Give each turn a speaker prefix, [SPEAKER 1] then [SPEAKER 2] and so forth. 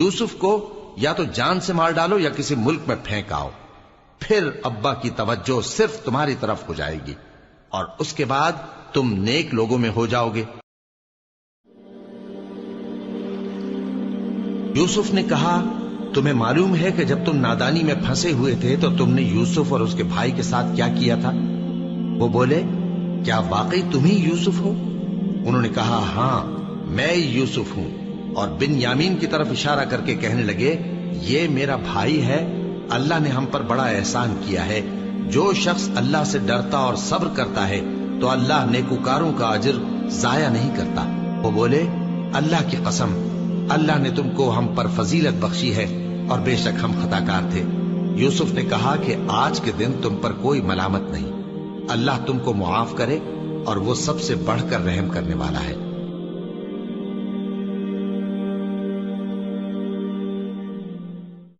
[SPEAKER 1] یوسف کو یا تو جان سے مار ڈالو یا کسی ملک میں پھینک آؤ، پھر ابا کی توجہ صرف تمہاری طرف ہو جائے گی اور اس کے بعد تم نیک لوگوں میں ہو جاؤ گے۔ یوسف نے کہا، تمہیں معلوم ہے کہ جب تم نادانی میں پھنسے ہوئے تھے تو تم نے یوسف اور اس کے بھائی کے ساتھ کیا کیا تھا؟ وہ بولے، کیا واقعی تم ہی یوسف ہو؟ انہوں نے کہا، ہاں میں یوسف ہوں، اور بن یامین کی طرف اشارہ کر کے کہنے لگے، یہ میرا بھائی ہے، اللہ نے ہم پر بڑا احسان کیا ہے۔ جو شخص اللہ سے ڈرتا اور صبر کرتا ہے تو اللہ نیکوکاروں کا اجر ضائع نہیں کرتا۔ وہ بولے، اللہ کی قسم، اللہ نے تم کو ہم پر فضیلت بخشی ہے اور بے شک ہم خطا کار تھے۔ یوسف نے کہا کہ آج کے دن تم پر کوئی ملامت نہیں، اللہ تم کو معاف کرے اور وہ سب سے بڑھ کر رحم کرنے والا ہے۔